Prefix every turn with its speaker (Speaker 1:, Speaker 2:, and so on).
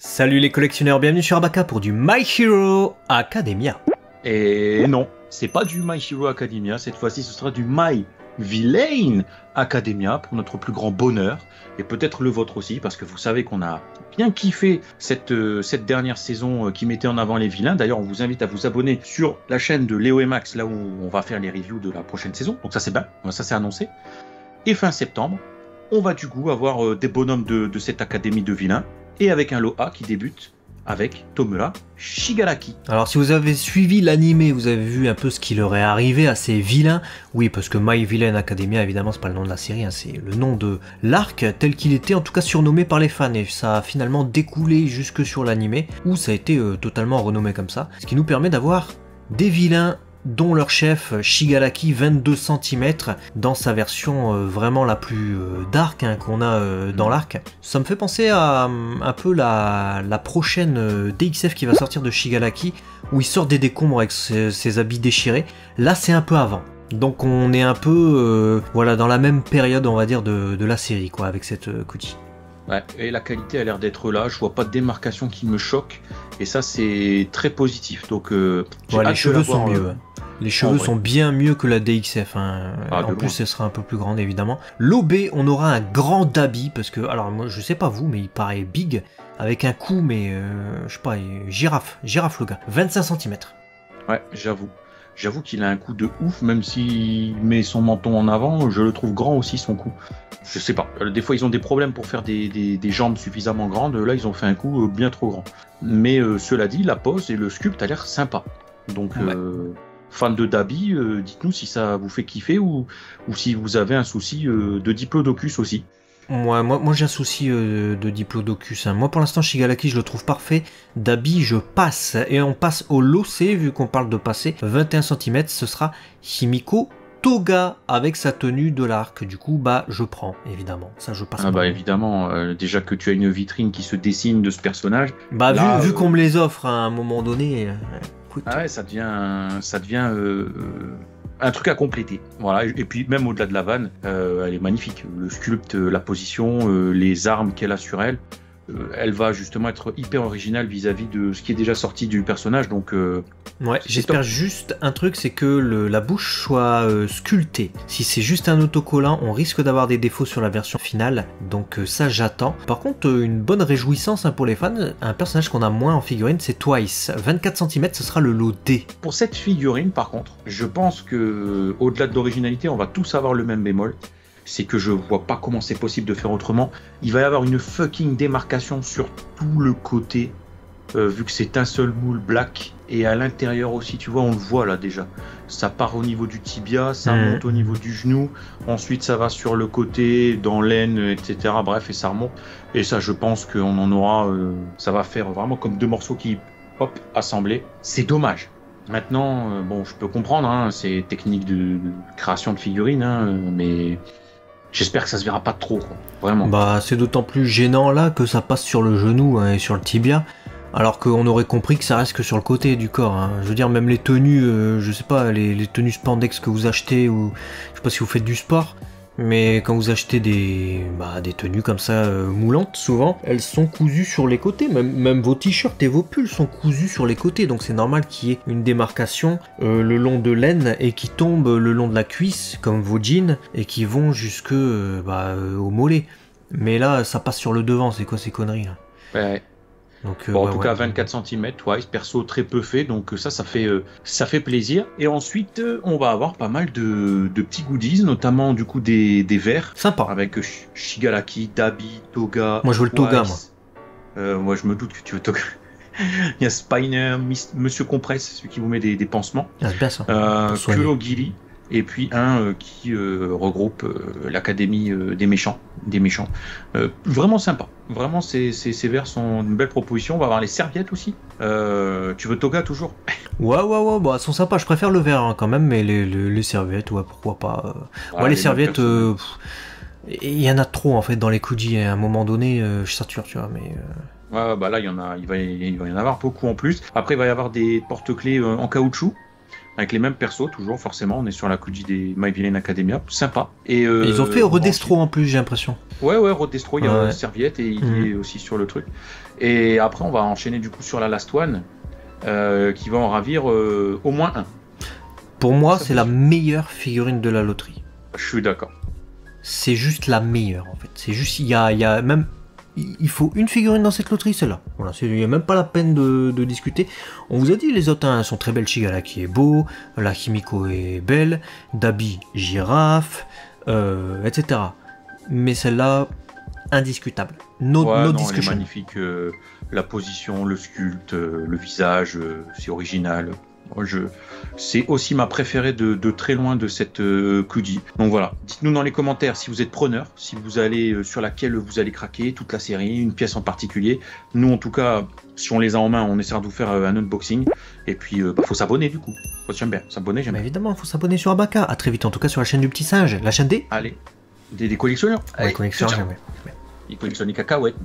Speaker 1: Salut les collectionneurs, bienvenue sur Abaka pour du My Hero Academia.
Speaker 2: Et non, c'est pas du My Hero Academia, cette fois-ci ce sera du My Villain Academia pour notre plus grand bonheur, et peut-être le vôtre aussi, parce que vous savez qu'on a bien kiffé cette dernière saison qui mettait en avant les vilains. D'ailleurs, on vous invite à vous abonner sur la chaîne de Léo et Max, là où on va faire les reviews de la prochaine saison, donc ça c'est bien, ça c'est annoncé. Et fin septembre, on va du coup avoir des bonhommes de cette académie de vilains, et avec un lot A qui débute avec Tomoya Shigaraki.
Speaker 1: Alors si vous avez suivi l'animé, vous avez vu un peu ce qui leur est arrivé à ces vilains. Oui, parce que My Villain Academia, évidemment, c'est pas le nom de la série, hein, c'est le nom de l'arc tel qu'il était en tout cas surnommé par les fans. Et ça a finalement découlé jusque sur l'animé, où ça a été totalement renommé comme ça. Ce qui nous permet d'avoir des vilains dont leur chef Shigaraki 22 cm dans sa version vraiment la plus dark qu'on a dans l'arc. Ça me fait penser à un peu la prochaine DXF qui va sortir de Shigaraki, où il sort des décombres avec ses habits déchirés. Là c'est un peu avant. Donc on est un peu voilà, dans la même période, on va dire, de la série, quoi, avec cette Kuti.
Speaker 2: Ouais, et la qualité a l'air d'être là, je vois pas de démarcation qui me choque, et ça c'est très positif. Donc
Speaker 1: ouais, les cheveux sont mieux. Les cheveux sont bien mieux que la DXF, hein. En plus, elle sera un peu plus grande, évidemment. L'OB, on aura un grand Dabi, parce que, alors moi, je sais pas vous, mais il paraît big, avec un cou, mais, je sais pas, girafe le gars, 25 cm.
Speaker 2: Ouais, j'avoue qu'il a un coup de ouf, même s'il met son menton en avant, je le trouve grand aussi, son cou. Je sais pas, des fois ils ont des problèmes pour faire des jambes suffisamment grandes, là ils ont fait un coup bien trop grand. Mais cela dit, la pose et le sculpte a l'air sympa. Donc... ouais. Fan de Dabi, dites-nous si ça vous fait kiffer ou si vous avez un souci de Diplodocus aussi.
Speaker 1: Moi j'ai un souci de Diplodocus. Hein. Moi pour l'instant Shigaraki je le trouve parfait. Dabi je passe. Et on passe au lot C, vu qu'on parle de passer. 21 cm, ce sera Himiko Toga avec sa tenue de l'arc. Du coup bah je prends évidemment. Ça je passe.
Speaker 2: Ah bah évidemment, déjà que tu as une vitrine qui se dessine de ce personnage.
Speaker 1: Bah là, vu qu'on me les offre à un moment donné...
Speaker 2: Ah ouais, ça devient un truc à compléter. Voilà, et puis même au-delà de la vanne, elle est magnifique. Le sculpte, la position, les armes qu'elle a sur elle, elle va justement être hyper originale vis-à-vis de ce qui est déjà sorti du personnage. Donc,
Speaker 1: ouais, j'espère juste un truc, c'est que la bouche soit sculptée. Si c'est juste un autocollant, on risque d'avoir des défauts sur la version finale. Donc ça, j'attends. Par contre, une bonne réjouissance pour les fans, un personnage qu'on a moins en figurine, c'est Twice. 24 cm, ce sera le lot D.
Speaker 2: Pour cette figurine, par contre, je pense que au-delà de l'originalité, on va tous avoir le même bémol. C'est que je vois pas comment c'est possible de faire autrement. Il va y avoir une fucking démarcation sur tout le côté, vu que c'est un seul moule black, et à l'intérieur aussi, tu vois, on le voit là déjà. Ça part au niveau du tibia, ça monte au niveau du genou, ensuite ça va sur le côté, dans l'aine, etc. Bref, et ça remonte. Et ça, je pense qu'on en aura, ça va faire vraiment comme deux morceaux qui, hop, assemblés. C'est dommage. Maintenant, bon, je peux comprendre, hein, c'est technique de création de figurines, hein, mais... J'espère que ça se verra pas trop, quoi. Vraiment.
Speaker 1: Bah, c'est d'autant plus gênant là que ça passe sur le genou, hein, et sur le tibia, alors qu'on aurait compris que ça reste que sur le côté du corps. Hein. Je veux dire, même les tenues, je sais pas, les tenues spandex que vous achetez, ou je sais pas si vous faites du sport, mais quand vous achetez des tenues comme ça moulantes, souvent, elles sont cousues sur les côtés. Même vos t-shirts et vos pulls sont cousus sur les côtés, donc c'est normal qu'il y ait une démarcation le long de l'aine et qui tombe le long de la cuisse, comme vos jeans, et qui vont jusque au mollet. Mais là, ça passe sur le devant, c'est quoi ces conneries là?
Speaker 2: Ouais. Donc, bon, en tout cas, 24 cm, Twice, perso très peu fait, donc ça fait plaisir. Et ensuite, on va avoir pas mal de petits goodies, notamment du coup des verres.
Speaker 1: Sympa.
Speaker 2: Avec Shigaraki, Dabi, Toga.
Speaker 1: Moi je veux le Toga,
Speaker 2: moi. Moi je me doute que tu veux Toga. Il y a Spiner, Monsieur Compresse, celui qui vous met des pansements.
Speaker 1: Ah, c'est bien ça.
Speaker 2: Kurogiri. Et puis un qui regroupe l'académie des méchants. Vraiment sympa. Vraiment, ces verres sont une belle proposition. On va avoir les serviettes aussi. Tu veux Toga toujours?
Speaker 1: Ouais, bah, elles sont sympas. Je préfère le verre, hein, quand même, mais les serviettes, ouais, pourquoi pas. Ouais, les serviettes, il y en a trop en fait dans les Kuji. À un moment donné, je sature, tu vois, mais...
Speaker 2: Ouais, bah là, il va y en avoir beaucoup en plus. Après, il va y avoir des porte-clés en caoutchouc. avec les mêmes persos, toujours, forcément. On est sur la Kuji des My Villain Academia, sympa. Et,
Speaker 1: ils ont fait Redestro en plus, j'ai l'impression.
Speaker 2: Ouais, Redestro, il y a Serviette et il est aussi sur le truc. Et après, on va enchaîner du coup sur la Last One, qui va en ravir au moins un.
Speaker 1: Pour moi, c'est la meilleure figurine de la loterie.
Speaker 2: Je suis d'accord.
Speaker 1: C'est juste la meilleure, en fait. C'est juste, il y a même... Il faut une figurine dans cette loterie, celle-là. Voilà, il n'y a même pas la peine de discuter. On vous a dit, les autres hein, sont très belles. Shigala qui est beau, la Kimiko est belle, Dabi, girafe, etc. Mais celle-là, indiscutable. No discussion.
Speaker 2: Elle est magnifique. La position, le sculpte, le visage, c'est original. C'est aussi ma préférée de très loin de cette Kuji. Donc voilà, dites-nous dans les commentaires si vous êtes preneur, si vous allez sur laquelle vous allez craquer, toute la série, une pièce en particulier. Nous en tout cas, si on les a en main, on essaiera de vous faire un unboxing. Et puis, faut s'abonner du coup. J'aime bien, s'abonner, j'aime bien.
Speaker 1: Évidemment, faut s'abonner sur Abaka. À très vite en tout cas sur la chaîne du Petit Singe, la chaîne des...
Speaker 2: Allez, des collectionneurs.
Speaker 1: Des collectionneurs,
Speaker 2: Il collectionne les cacahuètes.